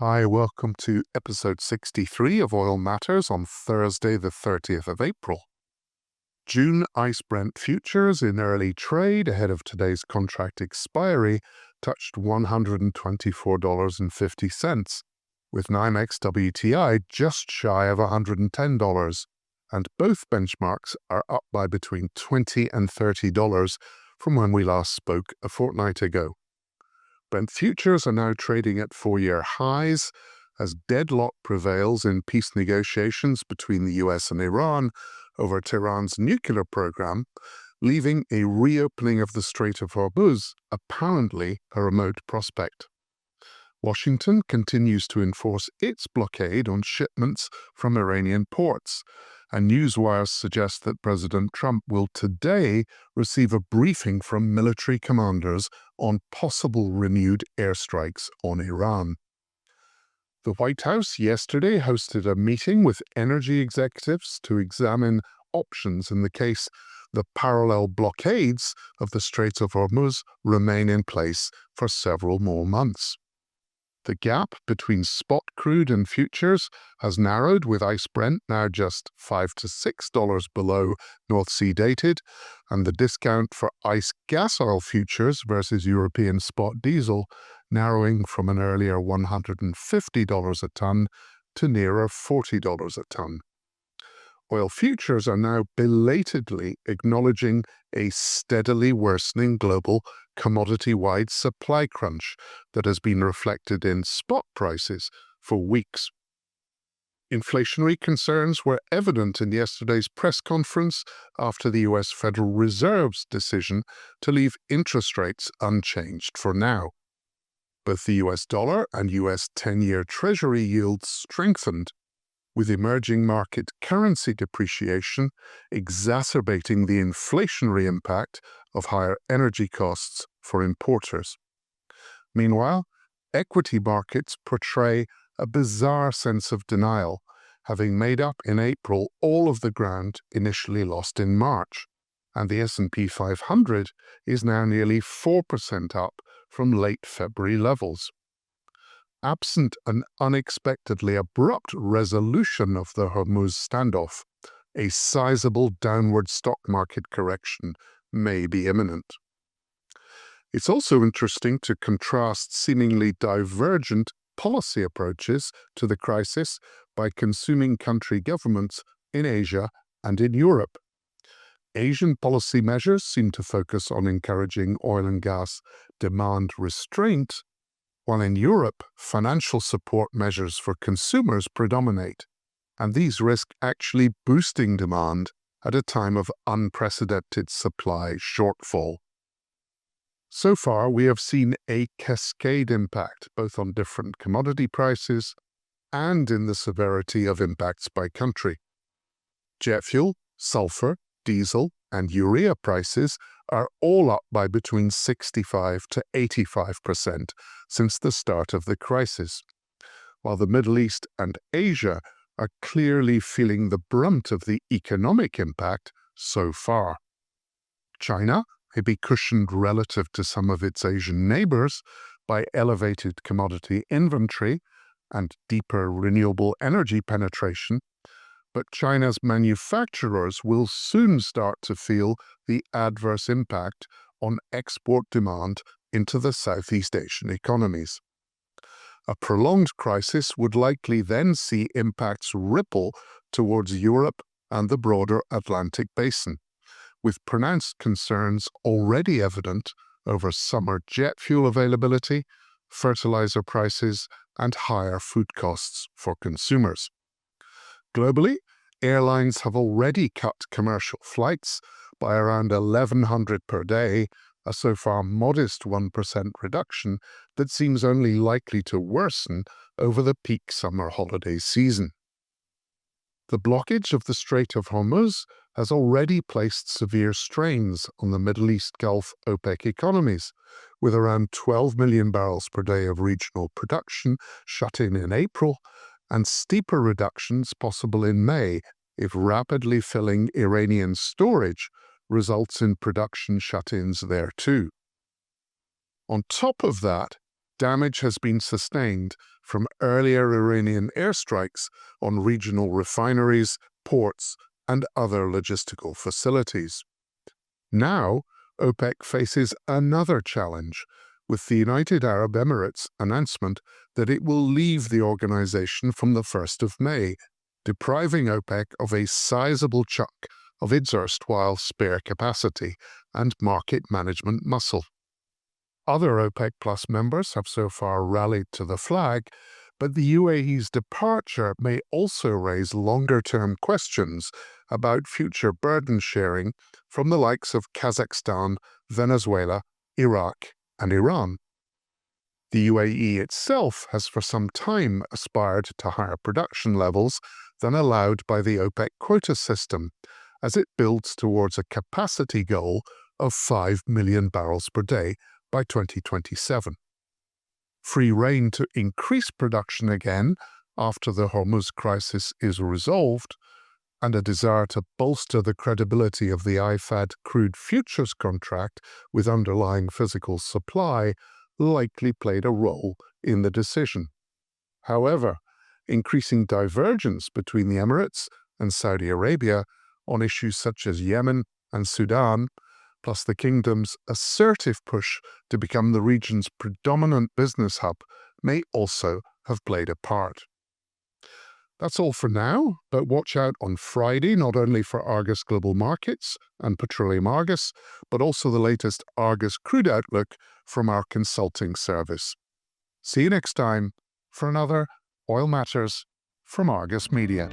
Hi, welcome to episode 63 of Oil Matters on Thursday, the 30th of April. June ICE Brent futures in early trade ahead of today's contract expiry touched $124.50, with NYMEX WTI just shy of $110, and both benchmarks are up by between $20 and $30 from when we last spoke a fortnight ago. Brent futures are now trading at four-year highs as deadlock prevails in peace negotiations between the US and Iran over Tehran's nuclear program, leaving a reopening of the Strait of Hormuz apparently a remote prospect. Washington continues to enforce its blockade on shipments from Iranian ports, and newswires suggest that President Trump will today receive a briefing from military commanders on possible renewed airstrikes on Iran. The White House yesterday hosted a meeting with energy executives to examine options in the case the parallel blockades of the Strait of Hormuz remain in place for several more months. The gap between spot crude and futures has narrowed, with ICE Brent now just $5 to $6 below North Sea dated, and the discount for ICE gas oil futures versus European spot diesel narrowing from an earlier $150 a ton to nearer $40 a ton. Oil futures are now belatedly acknowledging a steadily worsening global commodity-wide supply crunch that has been reflected in spot prices for weeks. Inflationary concerns were evident in yesterday's press conference after the US Federal Reserve's decision to leave interest rates unchanged for now. Both the US dollar and US 10-year Treasury yields strengthened, with emerging market currency depreciation exacerbating the inflationary impact of higher energy costs for importers. Meanwhile, equity markets portray a bizarre sense of denial, having made up in April all of the ground initially lost in March, and the S&P 500 is now nearly 4% up from late February levels. Absent an unexpectedly abrupt resolution of the Hormuz standoff, a sizable downward stock market correction may be imminent. It's also interesting to contrast seemingly divergent policy approaches to the crisis by consuming country governments in Asia and in Europe. Asian policy measures seem to focus on encouraging oil and gas demand restraint, while in Europe, financial support measures for consumers predominate, and these risk actually boosting demand at a time of unprecedented supply shortfall. So far, we have seen a cascade impact both on different commodity prices and in the severity of impacts by country. Jet fuel, sulfur, diesel, and urea prices are all up by between 65 to 85% since the start of the crisis, while the Middle East and Asia are clearly feeling the brunt of the economic impact so far. China may be cushioned relative to some of its Asian neighbors by elevated commodity inventory and deeper renewable energy penetration, but China's manufacturers will soon start to feel the adverse impact on export demand into the Southeast Asian economies. A prolonged crisis would likely then see impacts ripple towards Europe and the broader Atlantic basin, with pronounced concerns already evident over summer jet fuel availability, fertilizer prices, and higher food costs for consumers. Globally, airlines have already cut commercial flights by around 1,100 per day, a so far modest 1% reduction that seems only likely to worsen over the peak summer holiday season. The blockage of the Strait of Hormuz has already placed severe strains on the Middle East Gulf OPEC economies, with around 12 million barrels per day of regional production shut in April, and steeper reductions possible in May if rapidly filling Iranian storage results in production shut-ins there too. On top of that, damage has been sustained from earlier Iranian airstrikes on regional refineries, ports, and other logistical facilities. Now, OPEC faces another challenge, with the United Arab Emirates' announcement that it will leave the organization from the 1st of May, depriving OPEC of a sizable chunk of its erstwhile spare capacity and market management muscle. Other OPEC Plus members have so far rallied to the flag, but the UAE's departure may also raise longer-term questions about future burden sharing from the likes of Kazakhstan, Venezuela, Iraq, and Iran. The UAE itself has for some time aspired to higher production levels than allowed by the OPEC quota system, as it builds towards a capacity goal of 5 million barrels per day by 2027. Free rein to increase production again after the Hormuz crisis is resolved, and a desire to bolster the credibility of the 𝗖𝗿𝗂𝗏 crude futures contract with underlying physical supply likely played a role in the decision. However, increasing divergence between the Emirates and Saudi Arabia on issues such as Yemen and Sudan, plus the kingdom's assertive push to become the region's predominant business hub, may also have played a part. That's all for now, but watch out on Friday not only for Argus Global Markets and Petroleum Argus, but also the latest Argus crude outlook from our consulting service. See you next time for another Oil Matters from Argus Media.